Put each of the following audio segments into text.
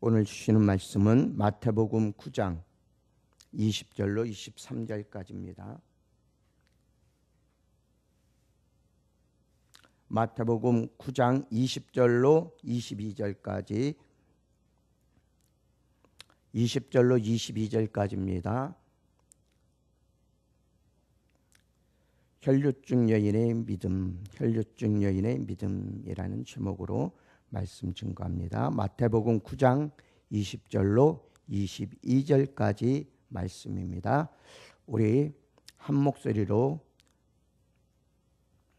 오늘 주시는 말씀은 마태복음 9장 20절로 23절까지입니다. 마태복음 9장 20절로 22절까지 20절로 22절까지입니다. 혈류증 여인의 믿음, 혈류증 여인의 믿음이라는 제목으로 말씀 증거합니다. 마태복음 9장 20절로 22절까지 말씀입니다. 우리 한 목소리로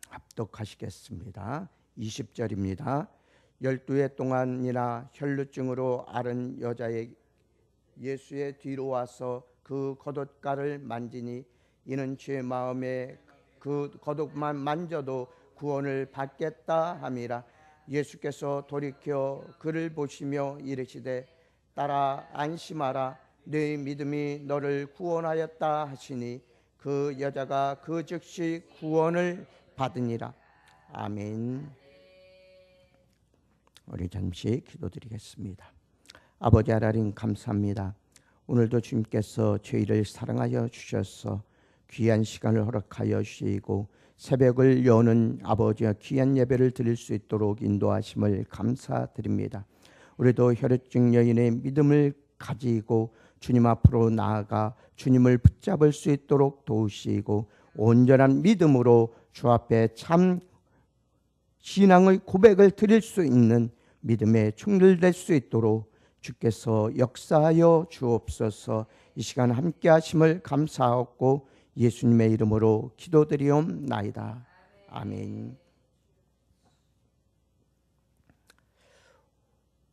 합독하시겠습니다. 20절입니다. 12해 동안이나 혈류증으로 앓은 여자의 예수의 뒤로 와서 그 겉옷가를 만지니 이는 제 마음에 그 겉옷만 만져도 구원을 받겠다 함이라. 예수께서 돌이켜 그를 보시며 이르시되 딸아 안심하라, 네 믿음이 너를 구원하였다 하시니 그 여자가 그 즉시 구원을 받으니라. 아멘. 우리 잠시 기도드리겠습니다. 아버지 하나님 감사합니다. 오늘도 주님께서 저희를 사랑하여 주셔서 귀한 시간을 허락하여 주시고 새벽을 여는 아버지와 귀한 예배를 드릴 수 있도록 인도하심을 감사드립니다. 우리도 혈류증 여인의 믿음을 가지고 주님 앞으로 나아가 주님을 붙잡을 수 있도록 도우시고 온전한 믿음으로 주 앞에 참 신앙의 고백을 드릴 수 있는 믿음에 충돌될 수 있도록 주께서 역사하여 주옵소서. 이 시간 함께 하심을 감사하고 예수님의 이름으로 기도드리옵나이다. 아멘.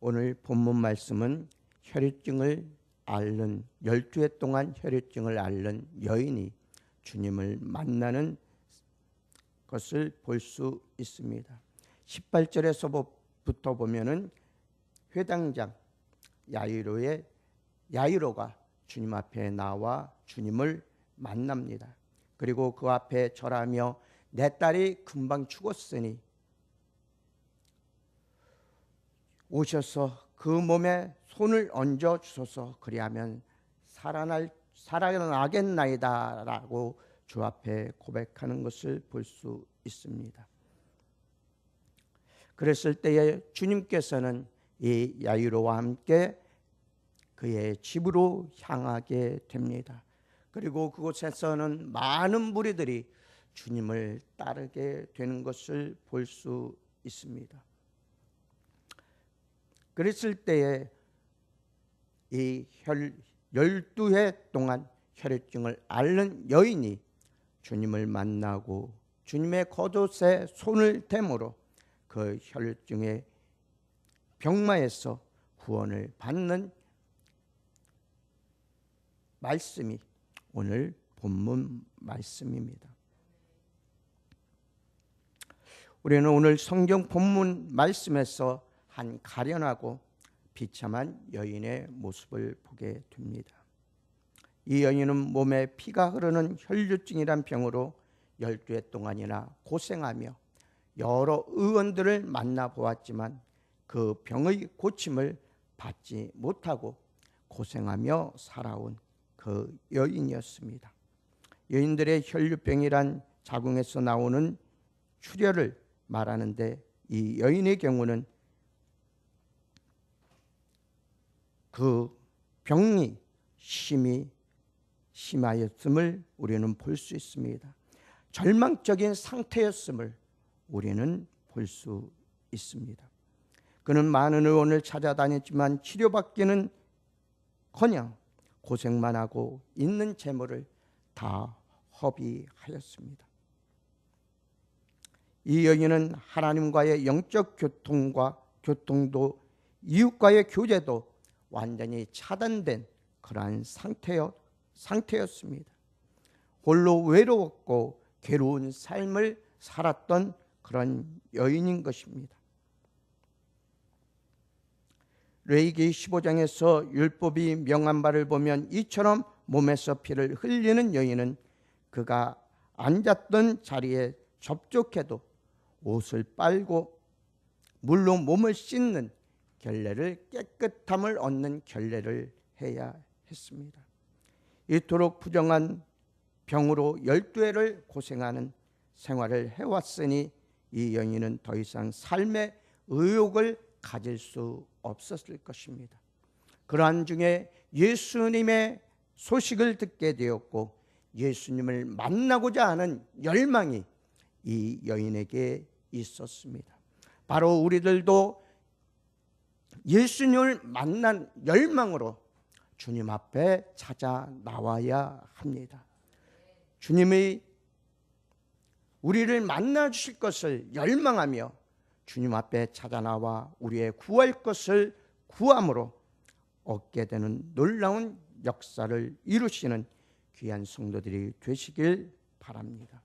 오늘 본문 말씀은 혈류증을 앓는 12해 동안 혈류증을 앓는 여인이 주님을 만나는 것을 볼 수 있습니다. 18절에서부터 보면은 회당장 야이로가 주님 앞에 나와 주님을 만납니다. 그리고 그 앞에 절하며 내 딸이 금방 죽었으니 오셔서 그 몸에 손을 얹어 주소서. 그리하면 살아나겠나이다 라고 주 앞에 고백하는 것을 볼 수 있습니다. 그랬을 때에 주님께서는 이 야이로와 함께 그의 집으로 향하게 됩니다. 그리고 그곳에서는 많은 무리들이 주님을 따르게 되는 것을 볼 수 있습니다. 그랬을 때에 이 12해 동안 혈류증을 앓는 여인이 주님을 만나고 주님의 겉옷에 손을 대므로 그 혈류증의 병마에서 구원을 받는 말씀이 오늘 본문 말씀입니다. 우리는 오늘 성경 본문 말씀에서 한 가련하고 비참한 여인의 모습을 보게 됩니다. 이 여인은 몸에 피가 흐르는 혈류증이란 병으로 12해 동안이나 고생하며 여러 의원들을 만나보았지만 그 병의 고침을 받지 못하고 고생하며 살아온 그 여인이었습니다. 여인들의 혈류병이란 자궁에서 나오는 출혈을 말하는데 이 여인의 경우는 그 병이 심하였음을 우리는 볼 수 있습니다. 절망적인 상태였음을 우리는 볼 수 있습니다. 그는 많은 의원을 찾아다녔지만 치료받기는 커녕 고생만 하고 있는 재물을 다 허비하였습니다. 이 여인은 하나님과의 영적 교통도 이웃과의 교제도 완전히 차단된 그러한 상태였습니다. 홀로 외로웠고 괴로운 삶을 살았던 그런 여인인 것입니다. 레위기 15장에서 율법이 명한 바를 보면 이처럼 몸에서 피를 흘리는 여인은 그가 앉았던 자리에 접촉해도 옷을 빨고 물로 몸을 씻는 결례를 깨끗함을 얻는 결례를 해야 했습니다. 이토록 부정한 병으로 12해를 고생하는 생활을 해왔으니 이 여인은 더 이상 삶의 의욕을 가질 수 없었을 것입니다. 그러한 중에 예수님의 소식을 듣게 되었고 예수님을 만나고자 하는 열망이 이 여인에게 있었습니다. 바로 우리들도 예수님을 만난 열망으로 주님 앞에 찾아 나와야 합니다. 주님이 우리를 만나 주실 것을 열망하며 주님 앞에 찾아 나와 우리의 구할 것을 구함으로 얻게 되는 놀라운 역사를 이루시는 귀한 성도들이 되시길 바랍니다.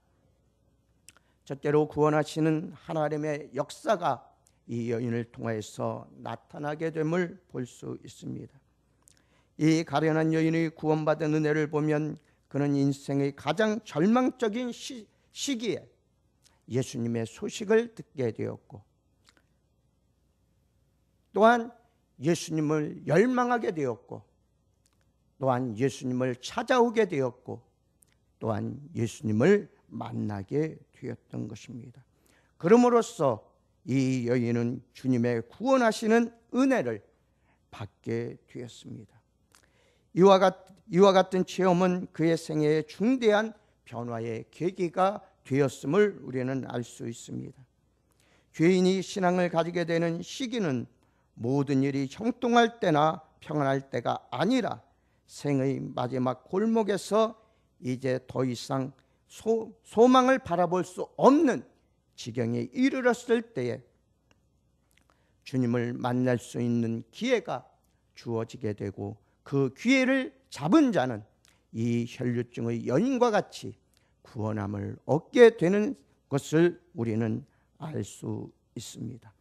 첫째로 구원하시는 하나님의 역사가 이 여인을 통해서 나타나게 됨을 볼 수 있습니다. 이 가련한 여인의 구원받은 은혜를 보면 그는 인생의 가장 절망적인 시기에 예수님의 소식을 듣게 되었고 또한 예수님을 열망하게 되었고 또한 예수님을 찾아오게 되었고 또한 예수님을 만나게 되었던 것입니다. 그럼으로써 이 여인은 주님의 구원하시는 은혜를 받게 되었습니다. 이와 같은 체험은 그의 생애에 중대한 변화의 계기가 되었음을 우리는 알 수 있습니다. 죄인이 신앙을 가지게 되는 시기는 모든 일이 형통할 때나 평안할 때가 아니라 생의 마지막 골목에서 이제 더 이상 소망을 바라볼 수 없는 지경에 이르렀을 때에 주님을 만날 수 있는 기회가 주어지게 되고 그 기회를 잡은 자는 이 혈류증의 여인과 같이 구원함을 얻게 되는 것을 우리는 알 수 있습니다.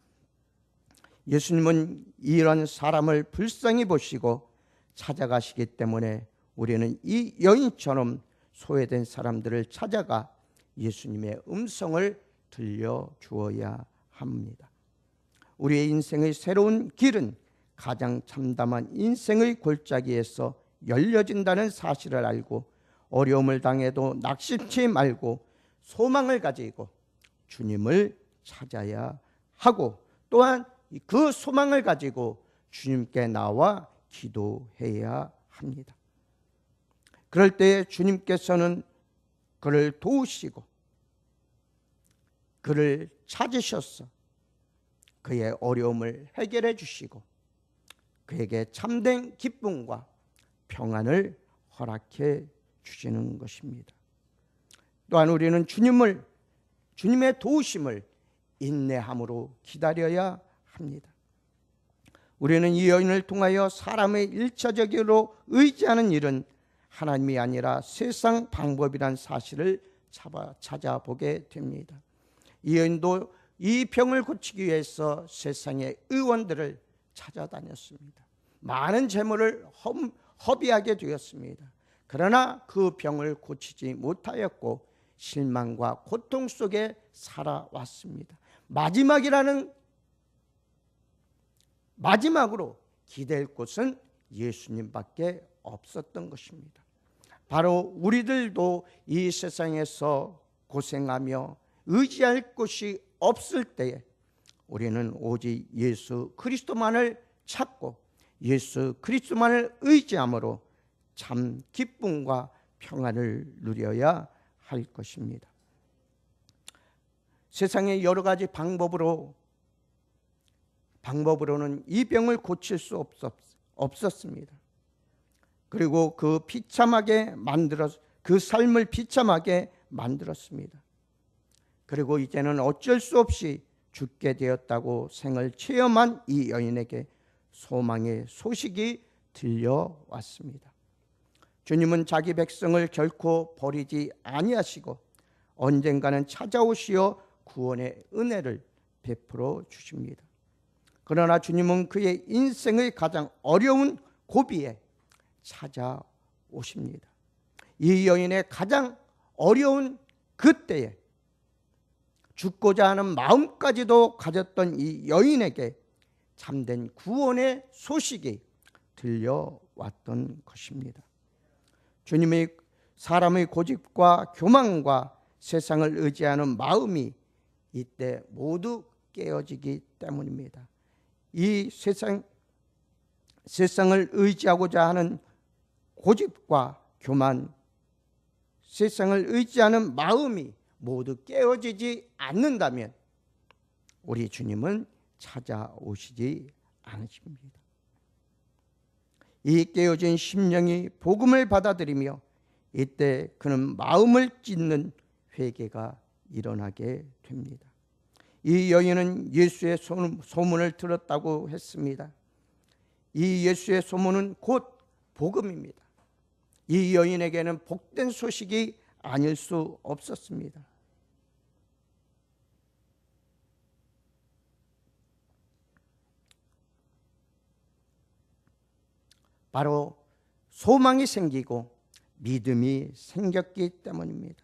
예수님은 이런 사람을 불쌍히 보시고 찾아가시기 때문에 우리는 이 여인처럼 소외된 사람들을 찾아가 예수님의 음성을 들려주어야 합니다. 우리의 인생의 새로운 길은 가장 참담한 인생의 골짜기에서 열려진다는 사실을 알고 어려움을 당해도 낙심치 말고 소망을 가지고 주님을 찾아야 하고 또한 그 소망을 가지고 주님께 나와 기도해야 합니다. 그럴 때 주님께서는 그를 도우시고 그를 찾으셔서 그의 어려움을 해결해 주시고 그에게 참된 기쁨과 평안을 허락해 주시는 것입니다. 또한 우리는 주님의 도우심을 인내함으로 기다려야 합니다. 우리는 이 여인을 통하여 사람의 일차적으로 의지하는 일은 하나님이 아니라 세상 방법이란 사실을 찾아보게 됩니다. 이 여인도 이 병을 고치기 위해서 세상의 의원들을 찾아다녔습니다. 많은 재물을 허비하게 되었습니다. 그러나 그 병을 고치지 못하였고 실망과 고통 속에 살아왔습니다. 마지막으로 기댈 곳은 예수님밖에 없었던 것입니다. 바로 우리들도 이 세상에서 고생하며 의지할 곳이 없을 때에 우리는 오직 예수 그리스도만을 찾고 예수 그리스도만을 의지함으로 참 기쁨과 평안을 누려야 할 것입니다. 세상의 여러 가지 방법으로는 이 병을 고칠 수 없었습니다. 그리고 그 삶을 비참하게 만들었습니다. 그리고 이제는 어쩔 수 없이 죽게 되었다고 생을 체험한 이 여인에게 소망의 소식이 들려왔습니다. 주님은 자기 백성을 결코 버리지 아니하시고 언젠가는 찾아오시어 구원의 은혜를 베풀어 주십니다. 그러나 주님은 그의 인생의 가장 어려운 고비에 찾아오십니다. 이 여인의 가장 어려운 그때에 죽고자 하는 마음까지도 가졌던 이 여인에게 참된 구원의 소식이 들려왔던 것입니다. 주님의 사람의 고집과 교만과 세상을 의지하는 마음이 이때 모두 깨어지기 때문입니다. 이 세상을 의지하고자 하는 고집과 교만, 세상을 의지하는 마음이 모두 깨어지지 않는다면 우리 주님은 찾아오시지 않으십니다. 이 깨어진 심령이 복음을 받아들이며 이때 그는 마음을 찢는 회개가 일어나게 됩니다. 이 여인은 예수의 소문을 들었다고 했습니다. 이 예수의 소문은 곧 복음입니다. 이 여인에게는 복된 소식이 아닐 수 없었습니다. 바로 소망이 생기고 믿음이 생겼기 때문입니다.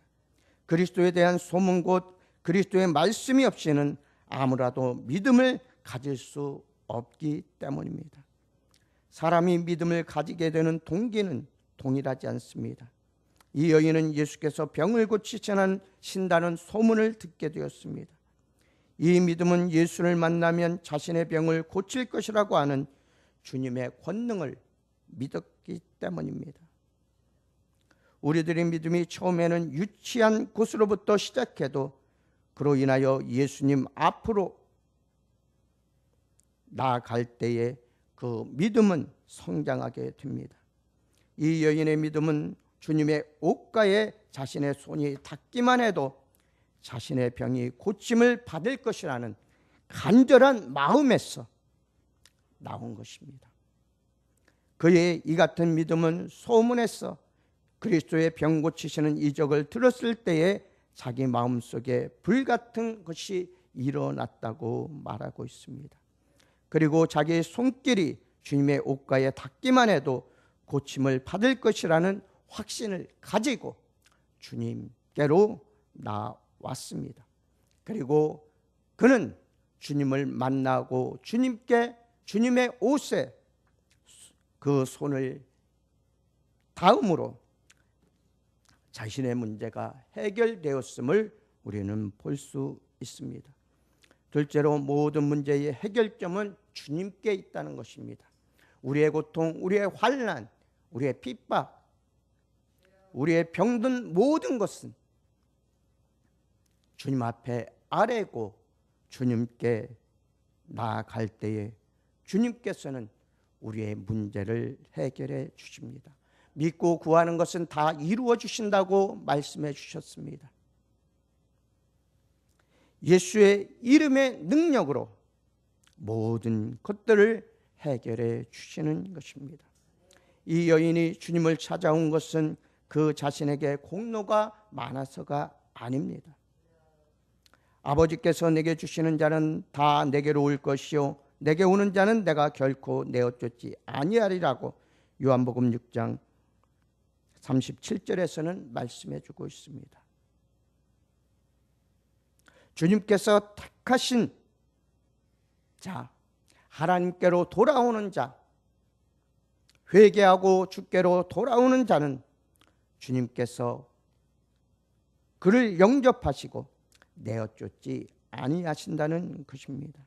그리스도에 대한 소문 곧 그리스도의 말씀이 없이는 아무라도 믿음을 가질 수 없기 때문입니다. 사람이 믿음을 가지게 되는 동기는 동일하지 않습니다. 이 여인은 예수께서 병을 고치신다는 소문을 듣게 되었습니다. 이 믿음은 예수를 만나면 자신의 병을 고칠 것이라고 하는 주님의 권능을 믿었기 때문입니다. 우리들의 믿음이 처음에는 유치한 곳으로부터 시작해도 그로 인하여 예수님 앞으로 나아갈 때에 그 믿음은 성장하게 됩니다. 이 여인의 믿음은 주님의 옷가에 자신의 손이 닿기만 해도 자신의 병이 고침을 받을 것이라는 간절한 마음에서 나온 것입니다. 그의 이 같은 믿음은 소문에서 그리스도의 병 고치시는 이적을 들었을 때에 자기 마음속에 불같은 것이 일어났다고 말하고 있습니다. 그리고 자기의 손길이 주님의 옷가에 닿기만 해도 고침을 받을 것이라는 확신을 가지고 주님께로 나왔습니다. 그리고 그는 주님을 만나고 주님의 옷에 그 손을 닿음으로 자신의 문제가 해결되었음을 우리는 볼 수 있습니다. 둘째로 모든 문제의 해결점은 주님께 있다는 것입니다. 우리의 고통, 우리의 환난, 우리의 핍박, 우리의 병든 모든 것은 주님 앞에 아뢰고 주님께 나아갈 때에 주님께서는 우리의 문제를 해결해 주십니다. 믿고 구하는 것은 다 이루어 주신다고 말씀해 주셨습니다. 예수의 이름의 능력으로 모든 것들을 해결해 주시는 것입니다. 이 여인이 주님을 찾아온 것은 그 자신에게 공로가 많아서가 아닙니다. 아버지께서 내게 주시는 자는 다 내게로 올 것이요 내게 오는 자는 내가 결코 내어쫓지 아니하리라고 요한복음 6장 37절에서는 말씀해 주고 있습니다. 주님께서 택하신 자, 하나님께로 돌아오는 자, 회개하고 주께로 돌아오는 자는 주님께서 그를 영접하시고 내어쫓지 아니하신다는 것입니다.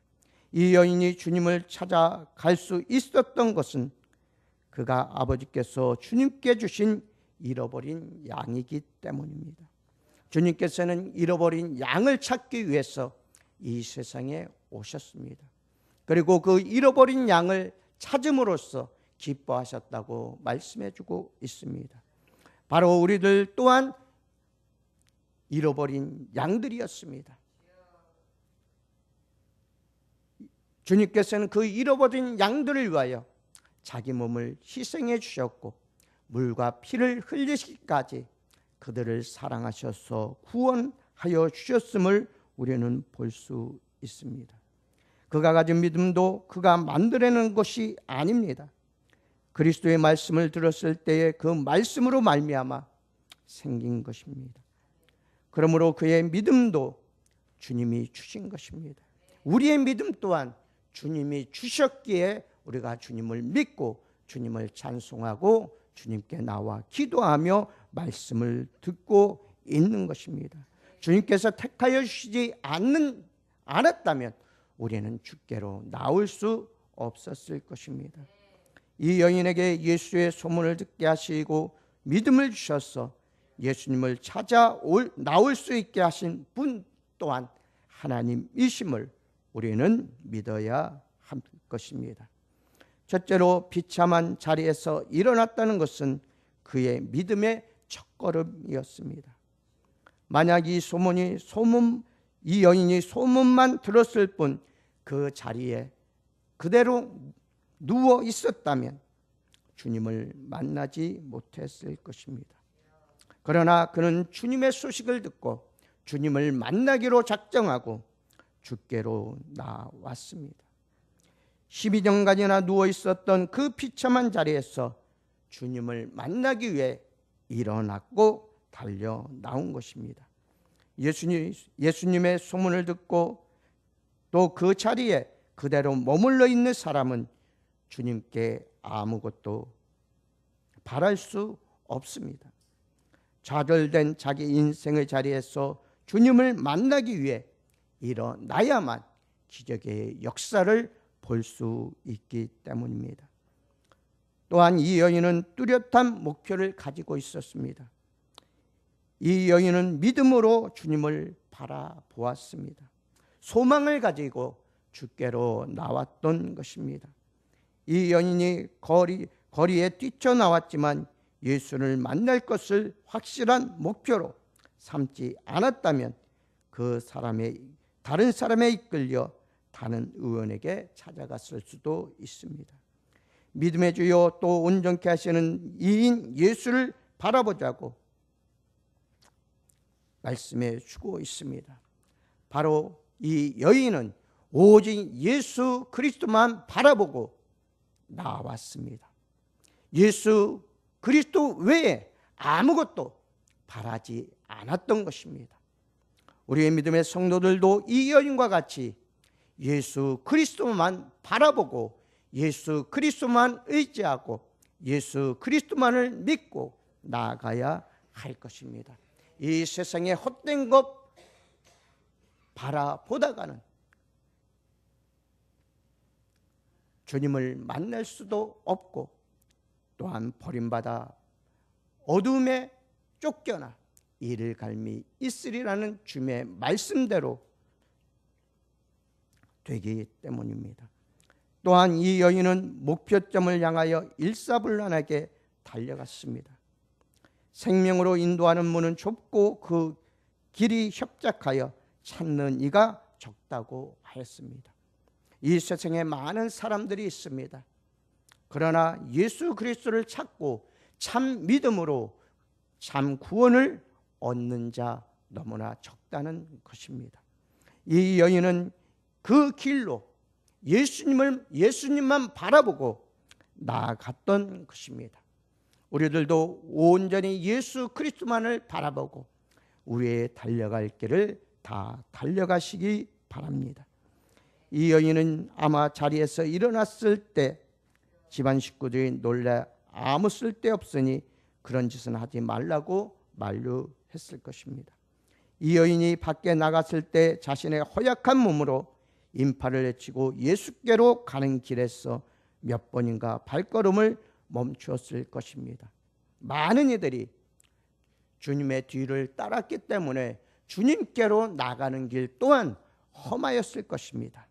이 여인이 주님을 찾아갈 수 있었던 것은 그가 아버지께서 주님께 주신 잃어버린 양이기 때문입니다. 주님께서는 잃어버린 양을 찾기 위해서 이 세상에 오셨습니다. 그리고 그 잃어버린 양을 찾음으로써 기뻐하셨다고 말씀해주고 있습니다. 바로 우리들 또한 잃어버린 양들이었습니다. 주님께서는 그 잃어버린 양들을 위하여 자기 몸을 희생해 주셨고 물과 피를 흘리시기까지 그들을 사랑하셔서 구원하여 주셨음을 우리는 볼 수 있습니다. 그가 가진 믿음도 그가 만들어낸 것이 아닙니다. 그리스도의 말씀을 들었을 때에 그 말씀으로 말미암아 생긴 것입니다. 그러므로 그의 믿음도 주님이 주신 것입니다. 우리의 믿음 또한 주님이 주셨기에 우리가 주님을 믿고 주님을 찬송하고 주님께 나와 기도하며 말씀을 듣고 있는 것입니다. 주님께서 택하여 주시지 않았다면 우리는 주께로 나올 수 없었을 것입니다. 이 여인에게 예수의 소문을 듣게 하시고 믿음을 주셔서 예수님을 찾아 나올 수 있게 하신 분 또한 하나님이심을 우리는 믿어야 할 것입니다. 첫째로 비참한 자리에서 일어났다는 것은 그의 믿음의 첫걸음이었습니다. 만약 이 여인이 소문만 들었을 뿐 그 자리에 그대로 누워 있었다면 주님을 만나지 못했을 것입니다. 그러나 그는 주님의 소식을 듣고 주님을 만나기로 작정하고 주께로 나왔습니다. 12년간이나 누워 있었던 그 비참한 자리에서 주님을 만나기 위해 일어났고 달려 나온 것입니다. 예수님의 소문을 듣고 또 그 자리에 그대로 머물러 있는 사람은 주님께 아무것도 바랄 수 없습니다. 좌절된 자기 인생의 자리에서 주님을 만나기 위해 일어나야만 기적의 역사를 볼 수 있기 때문입니다. 또한 이 여인은 뚜렷한 목표를 가지고 있었습니다. 이 여인은 믿음으로 주님을 바라보았습니다. 소망을 가지고 주께로 나왔던 것입니다. 이 여인이 거리에 뛰쳐나왔지만 예수를 만날 것을 확실한 목표로 삼지 않았다면 다른 사람에 이끌려 다른 의원에게 찾아갔을 수도 있습니다. 믿음의 주요 또 온전케 하시는 이인 예수를 바라보자고 말씀해 주고 있습니다. 바로 이 여인은 오직 예수 그리스도만 바라보고 나왔습니다. 예수 그리스도 외에 아무것도 바라지 않았던 것입니다. 우리의 믿음의 성도들도 이 여인과 같이 예수 그리스도만 바라보고 예수 그리스도만 의지하고 예수 그리스도만을 믿고 나아가야 할 것입니다. 이 세상의 헛된 것 바라보다가는 주님을 만날 수도 없고 또한 버림받아 어둠에 쫓겨나 이를 갈미 있으리라는 주님의 말씀대로 되기 때문입니다. 또한 이 여인은 목표점을 향하여 일사불란하게 달려갔습니다. 생명으로 인도하는 문은 좁고 그 길이 협착하여 찾는 이가 적다고 하였습니다. 이 세상에 많은 사람들이 있습니다. 그러나 예수 그리스도를 찾고 참 믿음으로 참 구원을 얻는 자 너무나 적다는 것입니다. 이 여인은 그 길로 예수님만 바라보고 나아갔던 것입니다. 우리들도 온전히 예수 그리스도만을 바라보고 우리의 달려갈 길을 다 달려가시기 바랍니다. 이 여인은 아마 자리에서 일어났을 때 집안 식구들이 놀라 아무 쓸데없으니 그런 짓은 하지 말라고 만류했을 것입니다. 이 여인이 밖에 나갔을 때 자신의 허약한 몸으로 인파를 헤치고 예수께로 가는 길에서 몇 번인가 발걸음을 멈추었을 것입니다. 많은 이들이 주님의 뒤를 따랐기 때문에 주님께로 나가는 길 또한 험하였을 것입니다.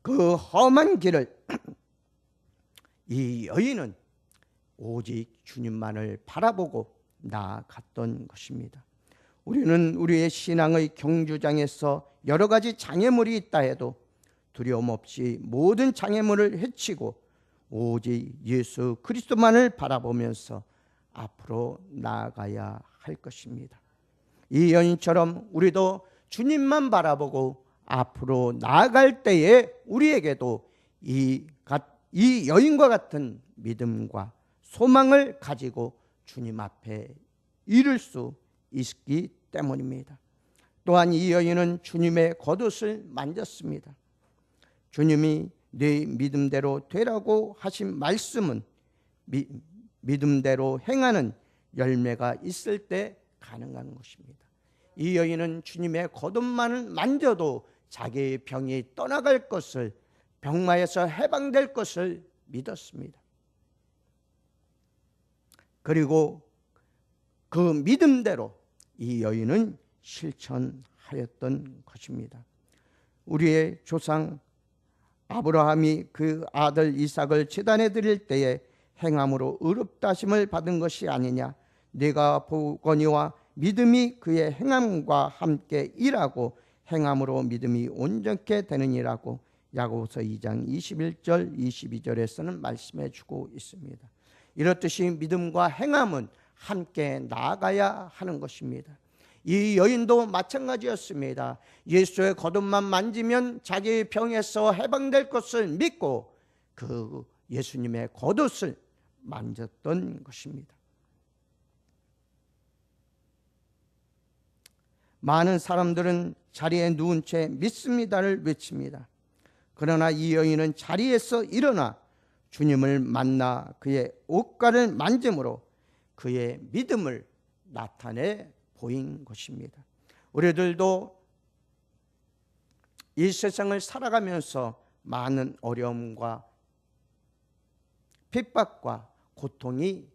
그 험한 길을 이 여인은 오직 주님만을 바라보고 나아갔던 것입니다. 우리는 우리의 신앙의 경주장에서 여러 가지 장애물이 있다 해도 두려움 없이 모든 장애물을 헤치고 오직 예수 그리스도만을 바라보면서 앞으로 나아가야 할 것입니다. 이 여인처럼 우리도 주님만 바라보고 앞으로 나아갈 때에 우리에게도 이 여인과 같은 믿음과 소망을 가지고 주님 앞에 이를 수 있기 때문입니다. 또한 이 여인은 주님의 겉옷을 만졌습니다. 주님이 네 믿음대로 되라고 하신 말씀은 믿음대로 행하는 열매가 있을 때 가능한 것입니다. 이 여인은 주님의 겉옷만을 만져도 자기의 병이 떠나갈 것을, 병마에서 해방될 것을 믿었습니다. 그리고 그 믿음대로 이 여인은 실천하였던 것입니다. 우리의 조상 아브라함이 그 아들 이삭을 제단에 드릴 때에 행함으로 의롭다 하심을 받은 것이 아니냐. 네가 보거니와 믿음이 그의 행함과 함께 일하고 행함으로 믿음이 온전케 되느니라고 야고보서 2장 21절 22절에서는 말씀해 주고 있습니다. 이렇듯이 믿음과 행함은 함께 나아가야 하는 것입니다. 이 여인도 마찬가지였습니다. 예수의 겉옷만 만지면 자기의 병에서 해방될 것을 믿고 그 예수님의 겉옷을 만졌던 것입니다. 많은 사람들은 자리에 누운 채 믿습니다를 외칩니다. 그러나 이 여인은 자리에서 일어나 주님을 만나 그의 옷가를 만짐으로 그의 믿음을 나타내 보인 것입니다. 우리들도 이 세상을 살아가면서 많은 어려움과 핍박과 고통이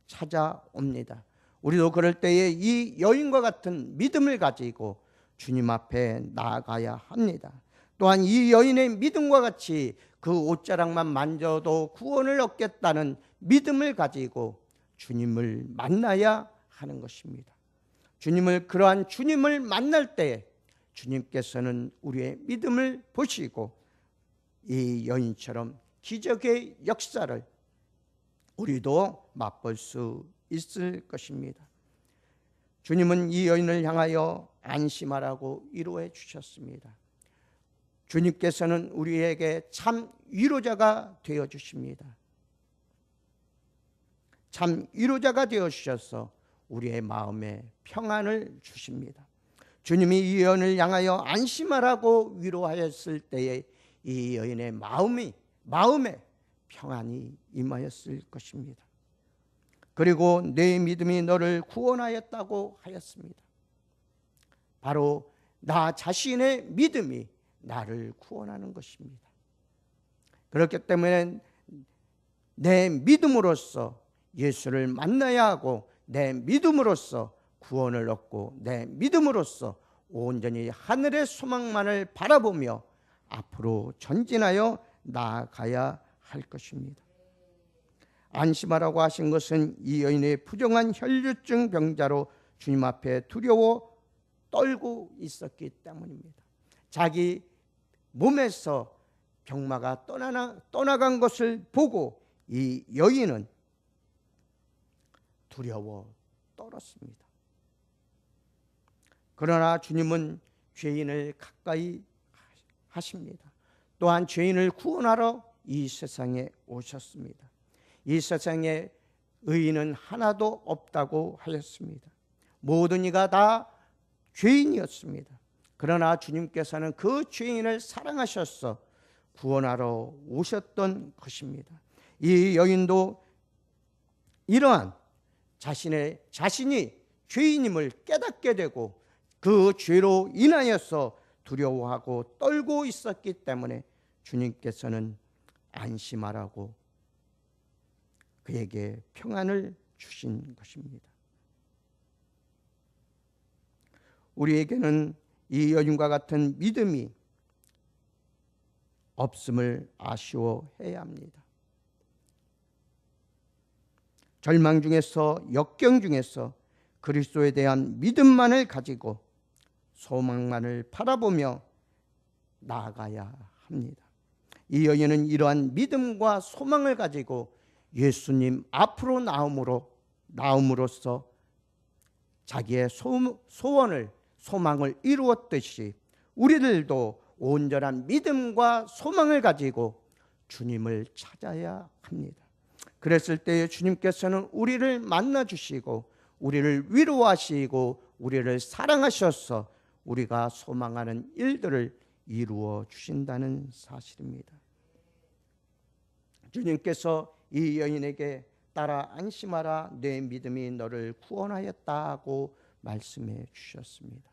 찾아옵니다. 우리도 그럴 때에 이 여인과 같은 믿음을 가지고 주님 앞에 나아가야 합니다. 또한 이 여인의 믿음과 같이 그 옷자락만 만져도 구원을 얻겠다는 믿음을 가지고 주님을 만나야 하는 것입니다. 그러한 주님을 만날 때 주님께서는 우리의 믿음을 보시고 이 여인처럼 기적의 역사를 우리도 맛볼 수 있을 것입니다. 주님은 이 여인을 향하여 안심하라고 위로해 주셨습니다. 주님께서는 우리에게 참 위로자가 되어 주십니다. 참 위로자가 되어 주셔서 우리의 마음에 평안을 주십니다. 주님이 이 여인을 향하여 안심하라고 위로하였을 때에 이 여인의 마음에 평안이 임하였을 것입니다. 그리고 내 믿음이 너를 구원하였다고 하였습니다. 바로 나 자신의 믿음이 나를 구원하는 것입니다. 그렇기 때문에 내 믿음으로써 예수를 만나야 하고 내 믿음으로써 구원을 얻고 내 믿음으로써 온전히 하늘의 소망만을 바라보며 앞으로 전진하여 나아가야 할 것입니다. 안심하라고 하신 것은 이 여인의 부정한 혈류증 병자로 주님 앞에 두려워 떨고 있었기 때문입니다. 자기 몸에서 병마가 떠나간 것을 보고 이 여인은 두려워 떨었습니다. 그러나 주님은 죄인을 가까이 하십니다. 또한 죄인을 구원하러 이 세상에 오셨습니다. 이 세상에 의인은 하나도 없다고 하였습니다. 모든 이가 다 죄인이었습니다. 그러나 주님께서는 그 죄인을 사랑하셔서 구원하러 오셨던 것입니다. 이 여인도 이러한 자신이 죄인임을 깨닫게 되고 그 죄로 인하여서 두려워하고 떨고 있었기 때문에 주님께서는 안심하라고 그에게 평안을 주신 것입니다. 우리에게는 이 여인과 같은 믿음이 없음을 아쉬워해야 합니다. 절망 중에서 역경 중에서 그리스도에 대한 믿음만을 가지고 소망만을 바라보며 나아가야 합니다. 이 여인은 이러한 믿음과 소망을 가지고 예수님 앞으로 나옴으로써 자기의 소망을 이루었듯이 우리들도 온전한 믿음과 소망을 가지고 주님을 찾아야 합니다. 그랬을 때 주님께서는 우리를 만나주시고 우리를 위로하시고 우리를 사랑하셔서 우리가 소망하는 일들을 이루어 주신다는 사실입니다. 주님께서 이 여인에게 따라 안심하라, 내 믿음이 너를 구원하였다고 말씀해 주셨습니다.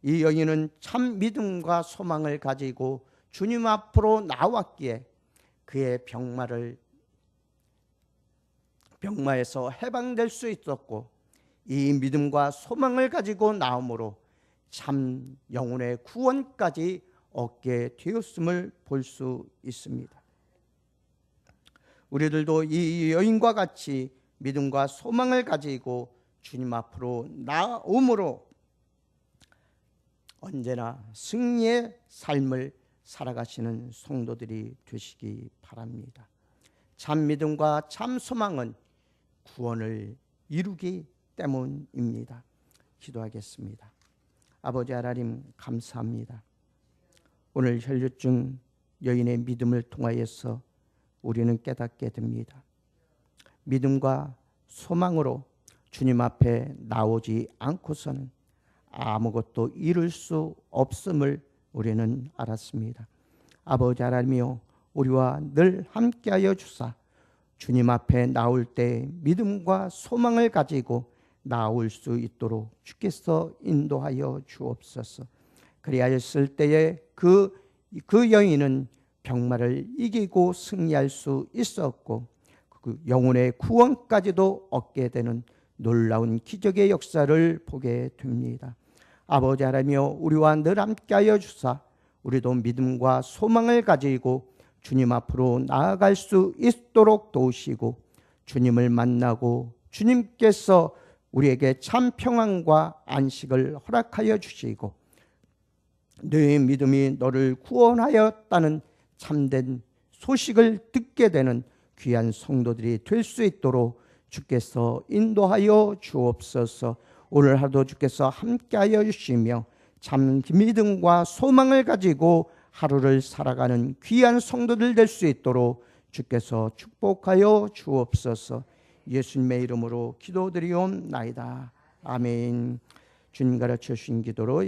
이 여인은 참 믿음과 소망을 가지고 주님 앞으로 나왔기에 그의 병마에서 해방될 수 있었고, 이 믿음과 소망을 가지고 나옴으로 참 영혼의 구원까지 얻게 되었음을 볼 수 있습니다. 우리들도 이 여인과 같이 믿음과 소망을 가지고 주님 앞으로 나옴으로 언제나 승리의 삶을 살아가시는 성도들이 되시기 바랍니다. 참 믿음과 참 소망은 구원을 이루기 때문입니다. 기도하겠습니다. 아버지 하나님, 감사합니다. 오늘 혈류증 여인의 믿음을 통하여서 우리는 깨닫게 됩니다. 믿음과 소망으로 주님 앞에 나오지 않고서는 아무것도 이룰 수 없음을 우리는 알았습니다. 아버지 하나님이여, 우리와 늘 함께하여 주사 주님 앞에 나올 때 믿음과 소망을 가지고 나올 수 있도록 주께서 인도하여 주옵소서. 그리하였을 때에 그 여인은 병마를 이기고 승리할 수 있었고, 그 영혼의 구원까지도 얻게 되는 놀라운 기적의 역사를 보게 됩니다. 아버지 하나님이여, 우리와 늘 함께하여 주사 우리도 믿음과 소망을 가지고 주님 앞으로 나아갈 수 있도록 도우시고, 주님을 만나고 주님께서 우리에게 참 평안과 안식을 허락하여 주시고, 너의 믿음이 너를 구원하였다는 참된 소식을 듣게 되는 귀한 성도들이 될 수 있도록 주께서 인도하여 주옵소서. 오늘 하루도 주께서 함께하여 주시며 참 믿음과 소망을 가지고 하루를 살아가는 귀한 성도들 될 수 있도록 주께서 축복하여 주옵소서. 예수님의 이름으로 기도드리옵나이다. 아멘. 주님 가르쳐 주신 기도로